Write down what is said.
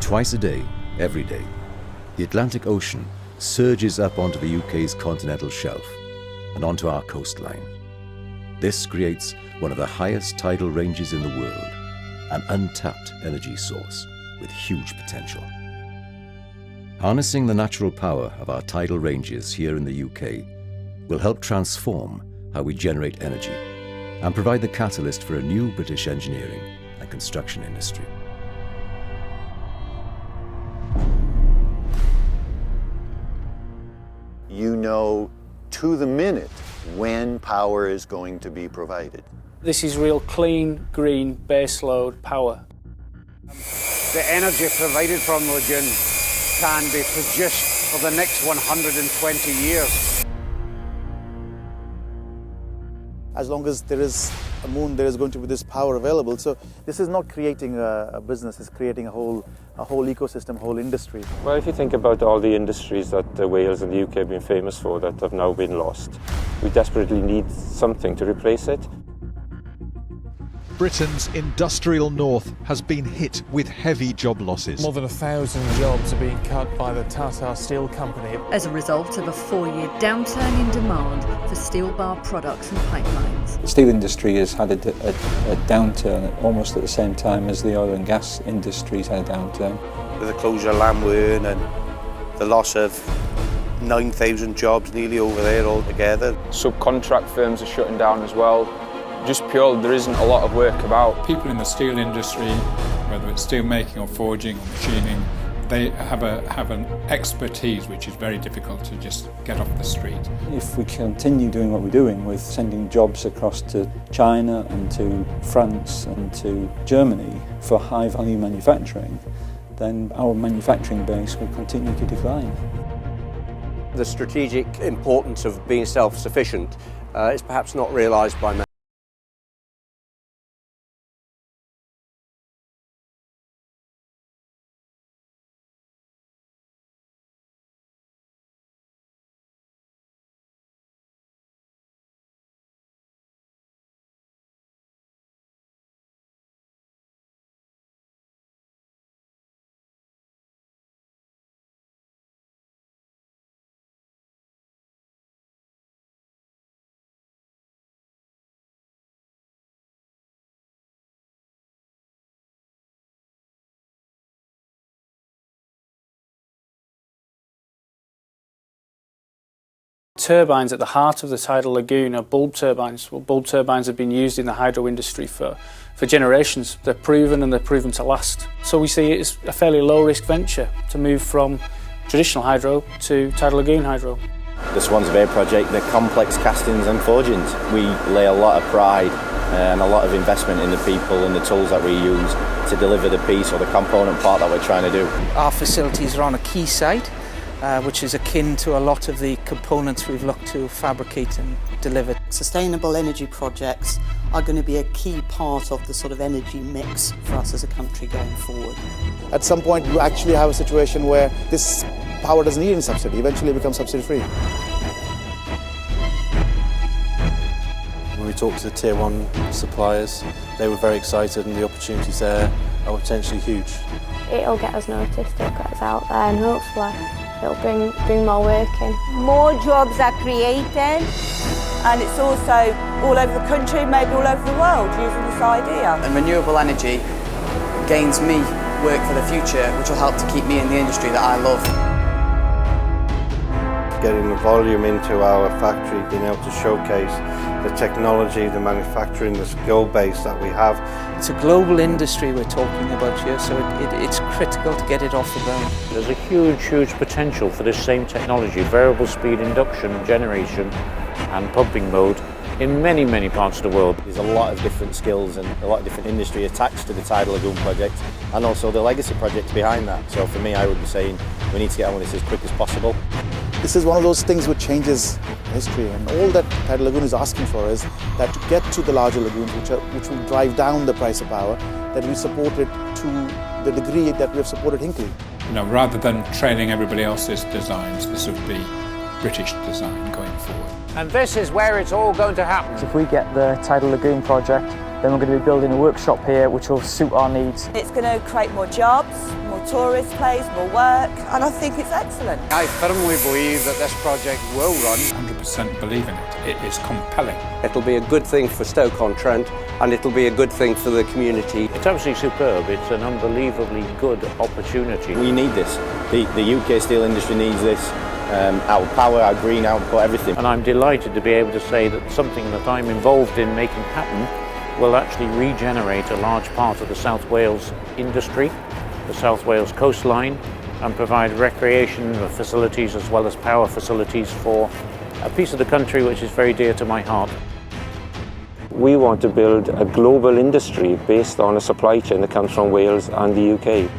Twice a day, every day, the Atlantic Ocean surges up onto the UK's continental shelf and onto our coastline. This creates one of the highest tidal ranges in the world, an untapped energy source with huge potential. Harnessing the natural power of our tidal ranges here in the UK will help transform how we generate energy and provide the catalyst for a new British engineering and construction industry. You know to the minute when power is going to be provided. This is real clean, green, baseload power. The energy provided from the lagoon can be produced for the next 120 years. As long as there is a moon, there is going to be this power available. So this is not creating a business, it's creating a whole ecosystem, a whole industry. Well, if you think about all the industries that Wales and the UK have been famous for that have now been lost, we desperately need something to replace it. Britain's industrial north has been hit with heavy job losses. More than 1,000 jobs are being cut by the Tata Steel Company. As a result of a 4-year downturn in demand for steel bar products and pipelines. The steel industry has had a downturn almost at the same time as the oil and gas industry's had a downturn. With the closure of Lamworn and the loss of 9,000 jobs nearly over there altogether. Subcontract firms are shutting down as well. Just purely, there isn't a lot of work about. People in the steel industry, whether it's steel making or forging or machining, they have an expertise which is very difficult to just get off the street. If we continue doing what we're doing with sending jobs across to China and to France and to Germany for high value manufacturing, then our manufacturing base will continue to decline. The strategic importance of being self-sufficient is perhaps not realised by many. Turbines at the heart of the tidal lagoon are bulb turbines. Well, bulb turbines have been used in the hydro industry for generations. They're proven and they're proven to last. So we see it as a fairly low risk venture to move from traditional hydro to tidal lagoon hydro. The Swansea Bay project, the complex castings and forgings. We lay a lot of pride and a lot of investment in the people and the tools that we use to deliver the piece or the component part that we're trying to do. Our facilities are on a key site, which is akin to a lot of the components we've looked to fabricate and deliver. Sustainable energy projects are going to be a key part of the sort of energy mix for us as a country going forward. At some point, you actually have a situation where this power doesn't need any subsidy, eventually it becomes subsidy-free. When we talked to the Tier 1 suppliers, they were very excited and the opportunities there are potentially huge. It'll get us noticed, it'll get us out there, and hopefully it'll bring more work in. More jobs are created, and it's also all over the country, maybe all over the world, using this idea. And renewable energy gains me work for the future, which will help to keep me in the industry that I love. Getting the volume into our factory, being able to showcase the technology, the manufacturing, the skill base that we have. It's a global industry we're talking about here, so it's critical to get it off the ground. There's a huge potential for this same technology, variable speed induction, generation and pumping mode in many parts of the world. There's a lot of different skills and a lot of different industry attached to the Tidal Lagoon project and also the legacy projects behind that. So for me, I would be saying we need to get on with this as quick as possible. This is one of those things which changes history, and all that Tidal Lagoon is asking for is that to get to the larger lagoons, which will drive down the price of power, that we support it to the degree that we have supported Hinkley. You know, rather than trailing everybody else's designs, this would be British design going forward. And this is where it's all going to happen. If we get the Tidal Lagoon project Then we're going to be building a workshop here which will suit our needs. It's going to create more jobs, more tourist plays, more work, and I think it's excellent. I firmly believe that this project will run. 100% believe in it. It is compelling. It'll be a good thing for Stoke-on-Trent, and it'll be a good thing for the community. It's absolutely superb. It's an unbelievably good opportunity. We need this. The UK steel industry needs this. Our power, our green output, everything. And I'm delighted to be able to say that something that I'm involved in making happen will actually regenerate a large part of the South Wales industry, the South Wales coastline, and provide recreation facilities as well as power facilities for a piece of the country which is very dear to my heart. We want to build a global industry based on a supply chain that comes from Wales and the UK.